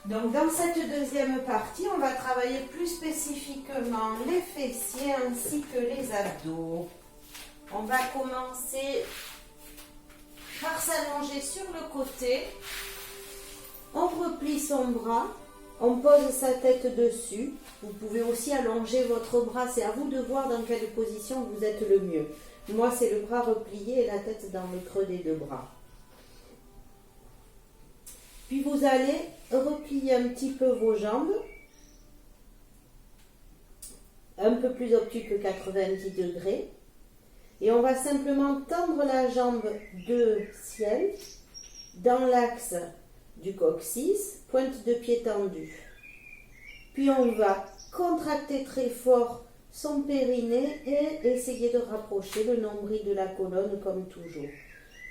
Donc dans cette deuxième partie, on va travailler plus spécifiquement les fessiers ainsi que les abdos. On va commencer par s'allonger sur le côté. On replie son bras, on pose sa tête dessus. Vous pouvez aussi allonger votre bras, c'est à vous de voir dans quelle position vous êtes le mieux. Moi, c'est le bras replié et la tête dans le creux des deux bras. Puis vous allez replier un petit peu vos jambes, un peu plus obtus que 90 degrés. Et on va simplement tendre la jambe de ciel dans l'axe du coccyx, pointe de pied tendue. Puis on va contracter très fort son périnée et essayer de rapprocher le nombril de la colonne comme toujours.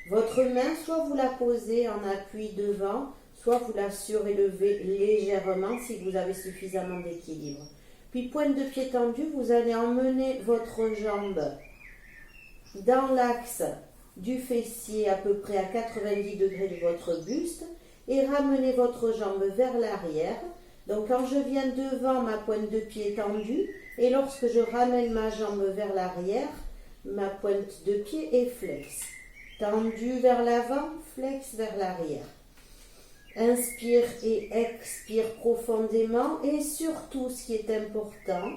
Votre main, soit vous la posez en appui devant, soit vous la surélevez légèrement si vous avez suffisamment d'équilibre. Puis pointe de pied tendue, vous allez emmener votre jambe dans l'axe du fessier à peu près à 90 degrés de votre buste et ramener votre jambe vers l'arrière. Donc quand je viens devant, ma pointe de pied est tendue et lorsque je ramène ma jambe vers l'arrière, ma pointe de pied est flex. Tendue vers l'avant, flex vers l'arrière. Inspire et expire profondément et surtout ce qui est important,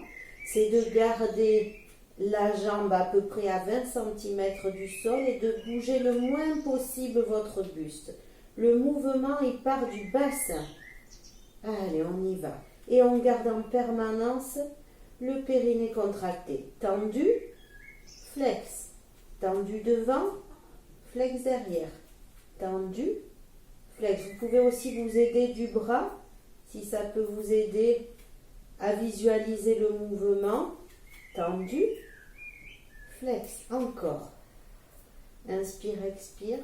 c'est de garder la jambe à peu près à 20 cm du sol et de bouger le moins possible votre buste. Le mouvement, il part du bassin. Allez, on y va. Et on garde en permanence le périnée contracté. Tendu, flex. Tendu devant, flex derrière. Tendu, flex. Vous pouvez aussi vous aider du bras, si ça peut vous aider à visualiser le mouvement. Tendu, flex. Encore. Inspire, expire.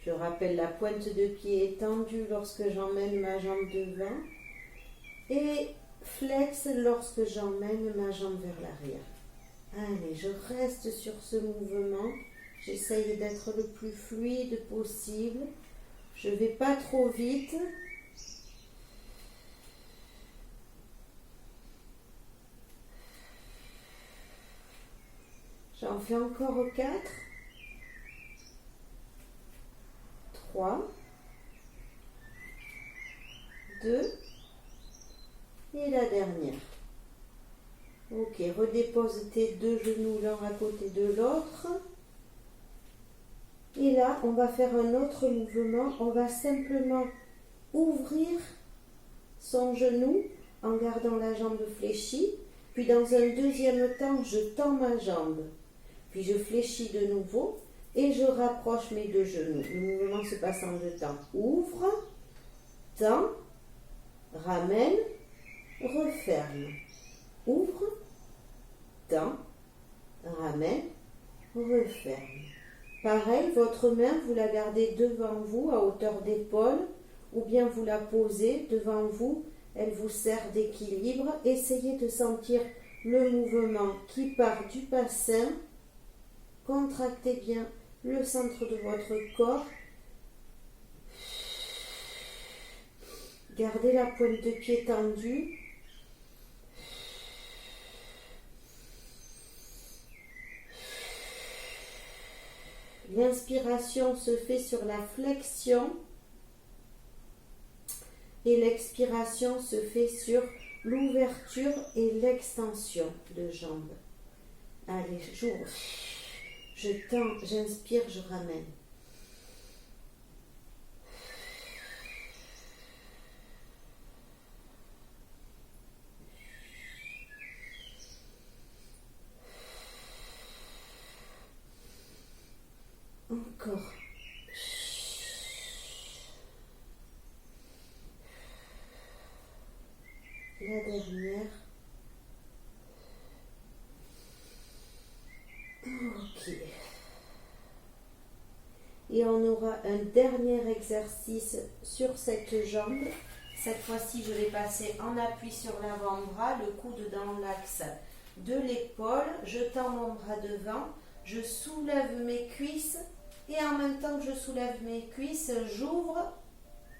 Je rappelle, la pointe de pied est tendue lorsque j'emmène ma jambe devant et flex lorsque j'emmène ma jambe vers l'arrière. Allez, je reste sur ce mouvement. J'essaye d'être le plus fluide possible. Je ne vais pas trop vite. J'en fais encore 4. 3, 2 et la dernière. Ok, redépose tes deux genoux l'un à côté de l'autre. Et là, on va faire un autre mouvement. On va simplement ouvrir son genou en gardant la jambe fléchie. Puis dans un deuxième temps, je tends ma jambe. Puis je fléchis de nouveau. Et je rapproche mes deux genoux. Le mouvement se passe en deux temps. Ouvre, tends, ramène, referme. Ouvre, tends, ramène, referme. Pareil, votre main, vous la gardez devant vous à hauteur d'épaule ou bien vous la posez devant vous. Elle vous sert d'équilibre. Essayez de sentir le mouvement qui part du bassin. Contractez bien le centre de votre corps. Gardez la pointe de pied tendue. L'inspiration se fait sur la flexion et l'expiration se fait sur l'ouverture et l'extension de jambes. Allez, j'ouvre. Je tends, j'inspire, je ramène. Encore. La dernière. Ok. Et on aura un dernier exercice sur cette jambe Cette fois-ci, je vais passer en appui sur l'avant-bras, le coude dans l'axe de l'épaule. Je tends mon bras devant, je soulève mes cuisses et en même temps que je soulève mes cuisses, j'ouvre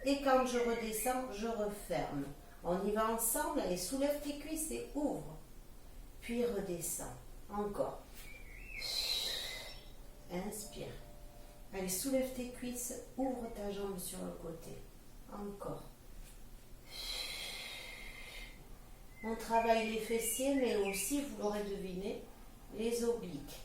et quand je redescends, je referme. On y va ensemble et soulève tes cuisses et ouvre. Puis redescends. Encore. Inspire. Allez, soulève tes cuisses, ouvre ta jambe sur le côté. Encore. On travaille les fessiers, mais aussi, vous l'aurez deviné, les obliques.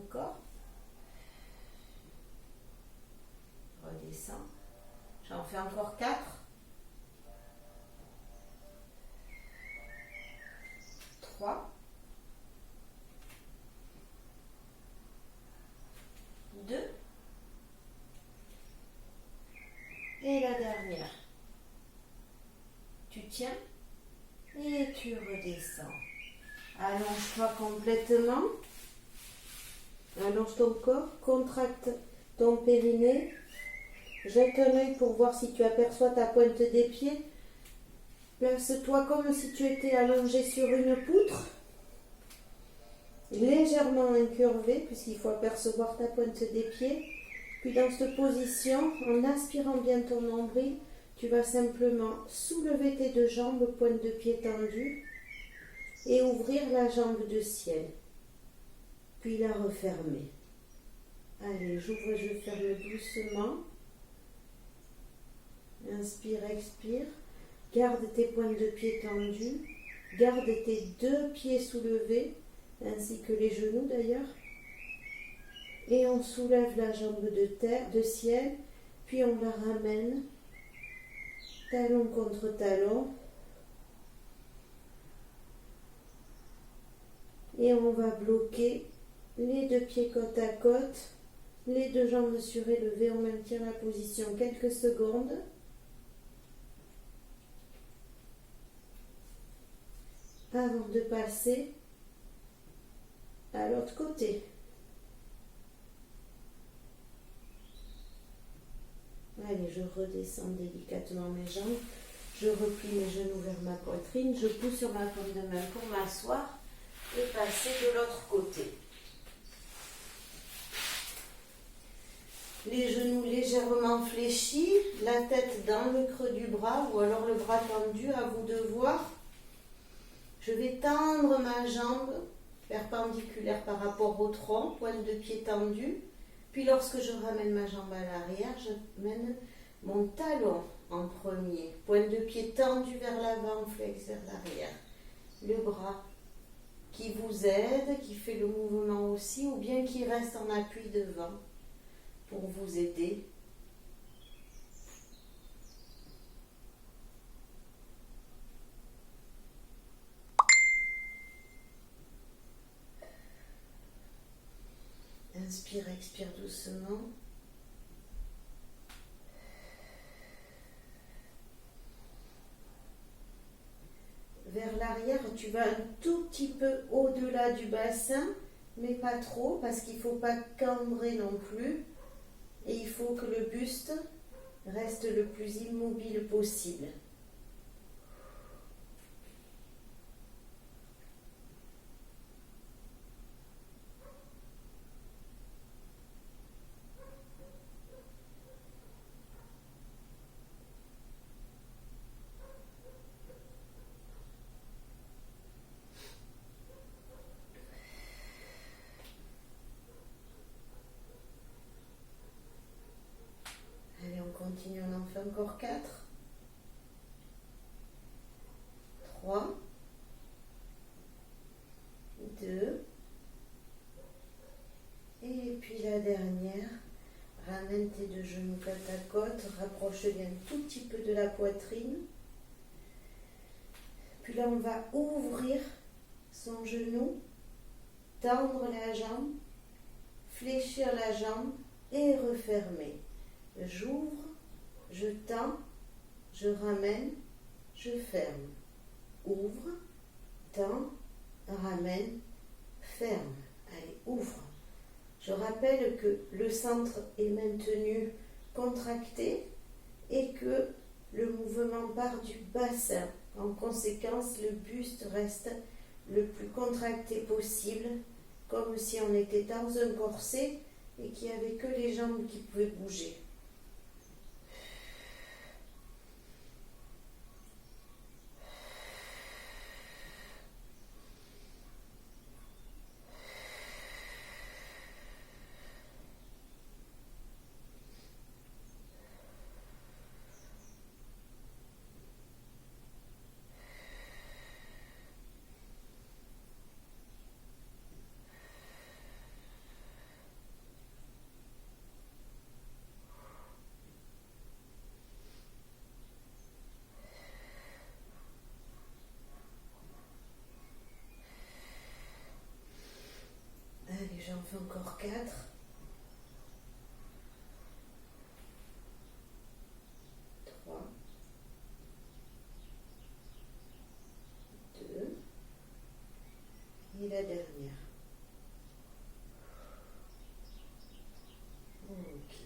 Encore. Redescends. J'en fais encore 4. 3. 2. Et la dernière. Tu tiens et tu redescends. Allonge-toi complètement. Allonge ton corps, contracte ton périnée. Jette un œil pour voir si tu aperçois ta pointe des pieds. Place-toi comme si tu étais allongé sur une poutre, légèrement incurvé, puisqu'il faut apercevoir ta pointe des pieds. Puis dans cette position, en aspirant bien ton nombril, tu vas simplement soulever tes deux jambes, pointe de pied tendue, et ouvrir la jambe de ciel. Puis la refermer. Allez, j'ouvre, je ferme doucement. Inspire, expire. Garde tes pointes de pied tendues. Garde tes deux pieds soulevés, ainsi que les genoux d'ailleurs. Et on soulève la jambe de terre, de ciel, puis on la ramène, talon contre talon. Et on va bloquer les deux pieds côte à côte, les deux jambes surélevées. On maintient la position quelques secondes. Avant de passer à l'autre côté. Allez, je redescends délicatement mes jambes. Je replie mes genoux vers ma poitrine. Je pousse sur ma paume de main pour m'asseoir et passer de l'autre côté. Les genoux légèrement fléchis, la tête dans le creux du bras ou alors le bras tendu, à vous de voir. Je vais tendre ma jambe perpendiculaire par rapport au tronc, pointe de pied tendue. Puis lorsque je ramène ma jambe à l'arrière, je mène mon talon en premier. Pointe de pied tendue vers l'avant, flex vers l'arrière. Le bras qui vous aide, qui fait le mouvement aussi, ou bien qui reste en appui devant pour vous aider. Inspire, expire doucement. Vers l'arrière, tu vas un tout petit peu au-delà du bassin, mais pas trop, parce qu'il ne faut pas cambrer non plus. Et il faut que le buste reste le plus immobile possible. Continue, on en fait encore 4, 3, 2, et puis la dernière, ramène tes deux genoux côte à côte, rapproche bien un tout petit peu de la poitrine, puis là on va ouvrir son genou, tendre la jambe, fléchir la jambe et refermer. J'ouvre, je tends, je ramène, je ferme. Ouvre, tends, ramène, ferme. Allez, ouvre. Je rappelle que le centre est maintenu contracté et que le mouvement part du bassin. En conséquence, le buste reste le plus contracté possible, comme si on était dans un corset et qu'il n'y avait que les jambes qui pouvaient bouger. Allez, j'en fais encore 4. 3. 2. Et la dernière. Ok.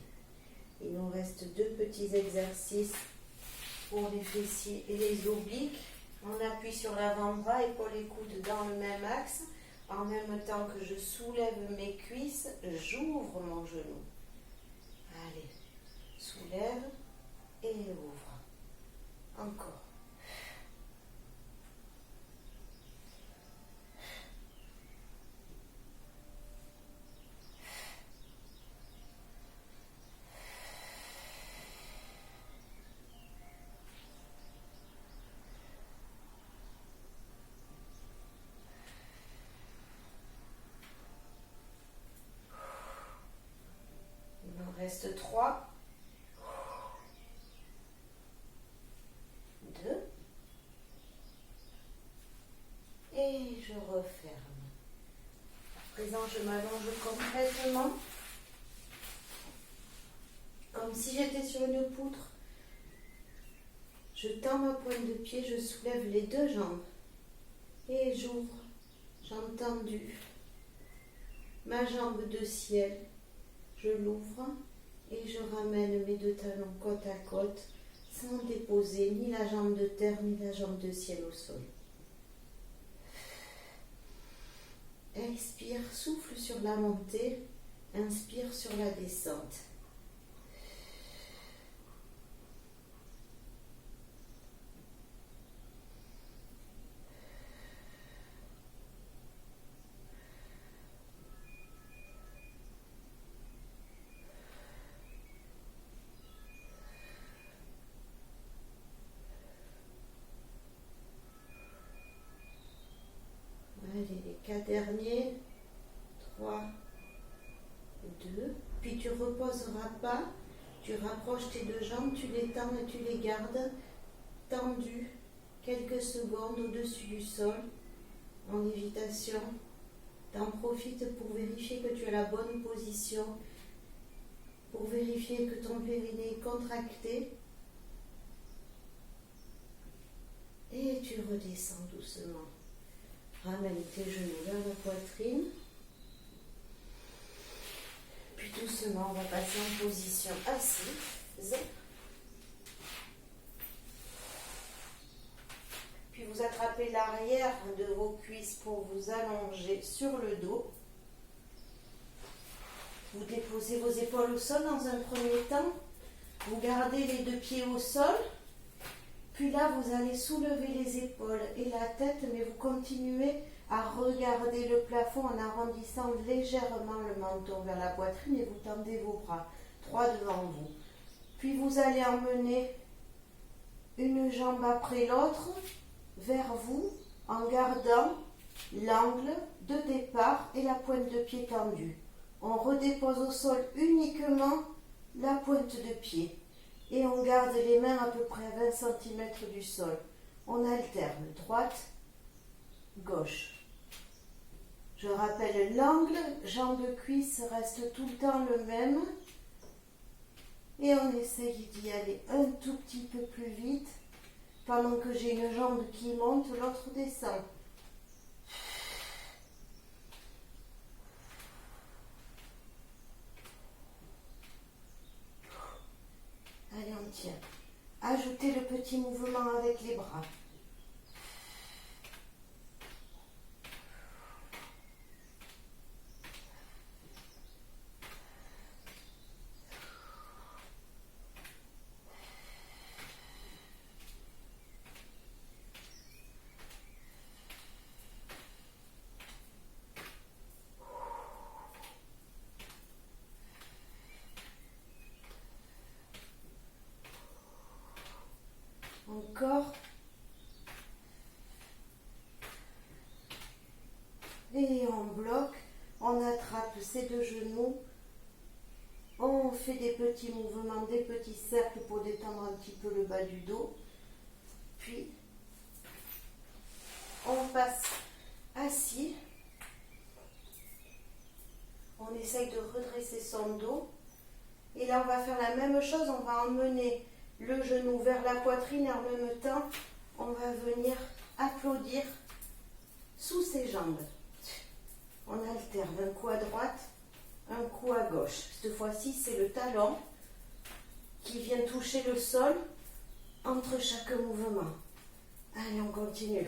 Il nous reste 2 petits exercices pour les fessiers et les obliques. On appuie sur l'avant-bras, épaules et coudes dans le même axe. En même temps que je soulève mes cuisses, j'ouvre mon genou. Allez, soulève et ouvre. Encore. Reste 3, 2, et je referme. À présent, je m'allonge complètement, comme si j'étais sur une poutre. Je tends ma pointe de pied, je soulève les 2 jambes et j'ouvre. J'ai tendu ma jambe de ciel, je l'ouvre. Et je ramène mes 2 talons côte à côte sans déposer ni la jambe de terre ni la jambe de ciel au sol. Expire, souffle sur la montée, inspire sur la descente. Allez, les 4 derniers. 3, 2. Puis tu reposeras pas. Tu rapproches tes 2 jambes, tu les tends et tu les gardes tendues quelques secondes au-dessus du sol en lévitation. T'en profites pour vérifier que tu as la bonne position, pour vérifier que ton périnée est contracté. Et tu redescends doucement. Ramène tes genoux vers la poitrine. Puis doucement, on va passer en position assise. Puis vous attrapez l'arrière de vos cuisses pour vous allonger sur le dos. Vous déposez vos épaules au sol dans un premier temps. Vous gardez les 2 pieds au sol. Puis là, vous allez soulever les épaules et la tête, mais vous continuez à regarder le plafond en arrondissant légèrement le menton vers la poitrine et vous tendez vos bras droits devant vous. Puis vous allez emmener une jambe après l'autre vers vous en gardant l'angle de départ et la pointe de pied tendue. On redépose au sol uniquement la pointe de pied. Et on garde les mains à peu près à 20 cm du sol. On alterne droite, gauche. Je rappelle l'angle, jambe-cuisse reste tout le temps le même. Et on essaye d'y aller un tout petit peu plus vite. Pendant que j'ai une jambe qui monte, l'autre descend. petits mouvements avec les bras. Encore. Et on bloque, on attrape ses deux genoux, on fait des petits mouvements, des petits cercles pour détendre un petit peu le bas du dos. Puis, on passe assis. On essaye de redresser son dos. Et là, on va faire la même chose, on va emmener le genou vers la poitrine et en même temps, on va venir applaudir sous ses jambes. On alterne un coup à droite, un coup à gauche. Cette fois-ci, c'est le talon qui vient toucher le sol entre chaque mouvement. Allez, on continue.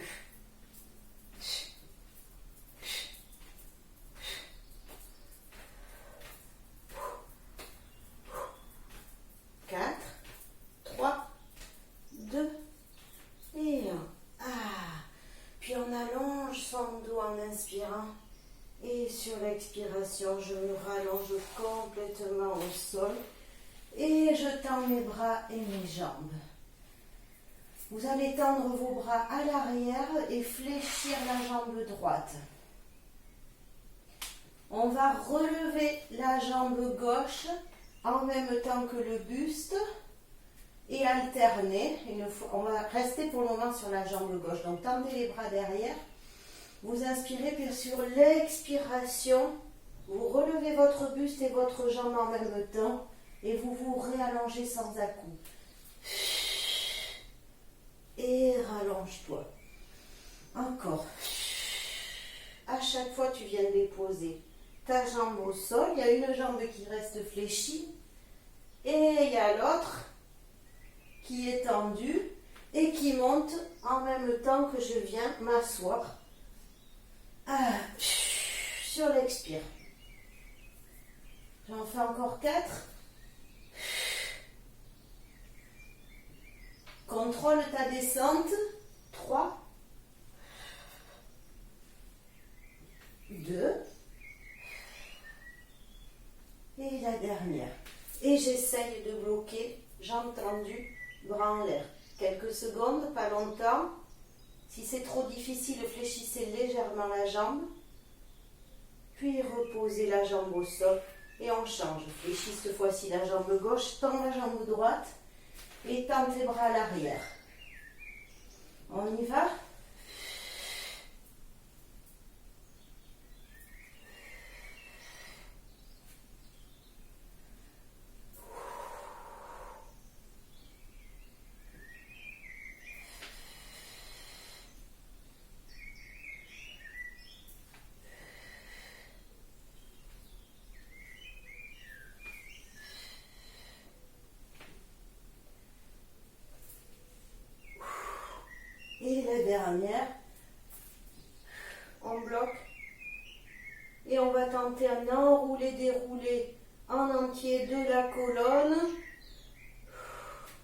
4, 3, 2 et 1. Puis on allonge son dos en inspirant. Et sur l'expiration, je me rallonge complètement au sol. Et je tends mes bras et mes jambes. Vous allez tendre vos bras à l'arrière et fléchir la jambe droite. On va relever la jambe gauche en même temps que le buste et alterner. On va rester pour le moment sur la jambe gauche. Donc tendez les bras derrière. Vous inspirez, puis sur l'expiration, vous relevez votre buste et votre jambe en même temps et vous vous réallongez sans à-coups. Et rallonge-toi. Encore. À chaque fois, tu viens déposer ta jambe au sol. Il y a une jambe qui reste fléchie et il y a l'autre qui est tendue et qui monte en même temps que je viens m'asseoir. Sur l'expire. J'en fais encore 4. Contrôle ta descente. 3, 2 et la dernière. Et j'essaye de bloquer, jambes tendues, bras en l'air. Quelques secondes, pas longtemps. Si c'est trop difficile, fléchissez légèrement la jambe. Puis reposez la jambe au sol et on change. Fléchis cette fois-ci la jambe gauche, tends la jambe droite et tends tes bras à l'arrière. On y va? Et la dernière, on bloque et on va tenter un enroulé-déroulé en entier de la colonne.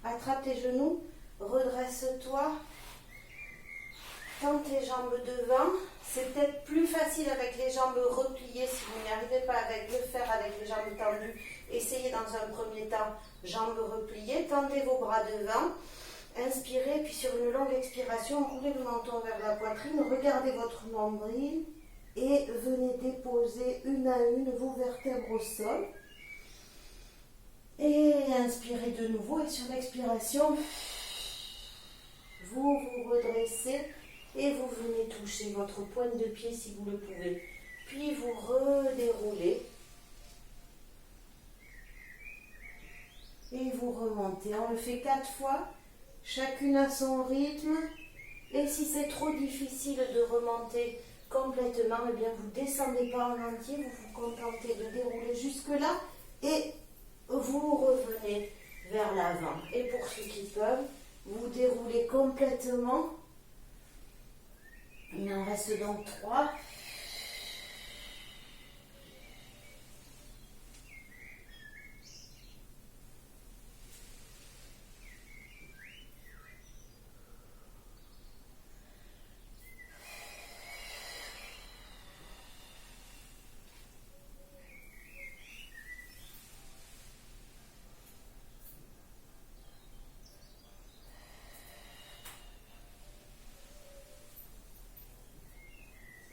Attrape tes genoux, redresse-toi, tends tes jambes devant. C'est peut-être plus facile avec les jambes repliées si vous n'y arrivez pas avec le faire avec les jambes tendues. Essayez dans un premier temps, jambes repliées, tendez vos bras devant. Inspirez, puis sur une longue expiration, roulez le menton vers la poitrine, regardez votre nombril et venez déposer une à une vos vertèbres au sol. Et inspirez de nouveau et sur l'expiration, vous vous redressez et vous venez toucher votre pointe de pied si vous le pouvez. Puis vous redéroulez et vous remontez. On le fait 4 fois. Chacune à son rythme. Et si c'est trop difficile de remonter complètement, eh bien vous ne descendez pas en entier, vous vous contentez de dérouler jusque-là et vous revenez vers l'avant. Et pour ceux qui peuvent, vous déroulez complètement. Il en reste donc 3.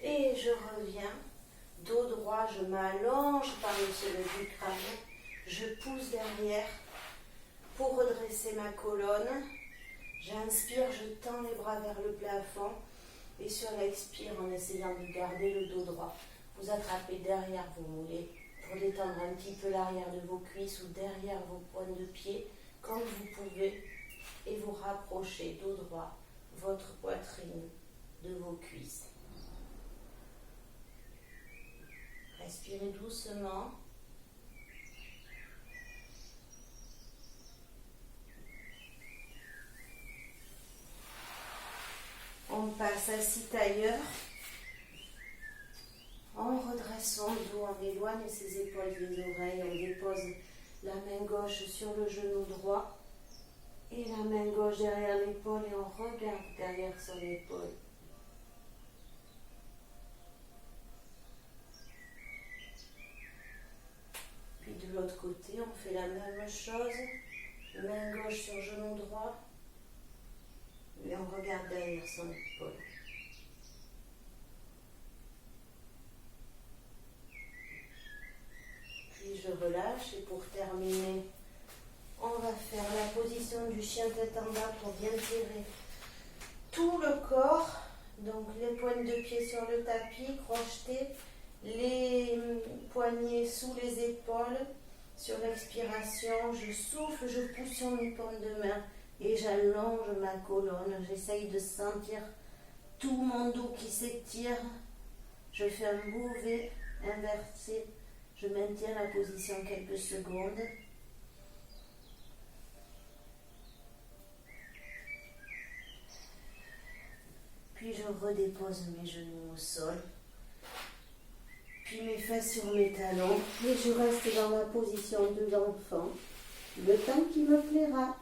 Et je reviens, dos droit, je m'allonge par-dessus le du crâne, je pousse derrière pour redresser ma colonne. J'inspire, je tends les bras vers le plafond et sur l'expire, en essayant de garder le dos droit, vous attrapez derrière vos mollets pour détendre un petit peu l'arrière de vos cuisses ou derrière vos pointes de pied comme vous pouvez et vous rapprochez dos droit votre poitrine de vos cuisses. Respirez doucement. On passe assis tailleur. On redresse son dos, on éloigne ses épaules des oreilles, on dépose la main gauche sur le genou droit et la main gauche derrière l'épaule et on regarde derrière son épaule. Puis de l'autre côté, on fait la même chose, main gauche sur genou droit et on regarde derrière son épaule. Je relâche et pour terminer, on va faire la position du chien tête en bas pour bien tirer tout le corps. Donc les pointes de pied sur le tapis, crochetés, les poignets sous les épaules. Sur l'expiration, je souffle, je pousse sur mes paumes de main et j'allonge ma colonne. J'essaye de sentir tout mon dos qui s'étire. Je fais un bouvet inversé. Je maintiens la position quelques secondes. Puis je redépose mes genoux au sol. Puis mes fesses sur mes talons. Et je reste dans ma position de l'enfant. Le temps qui me plaira.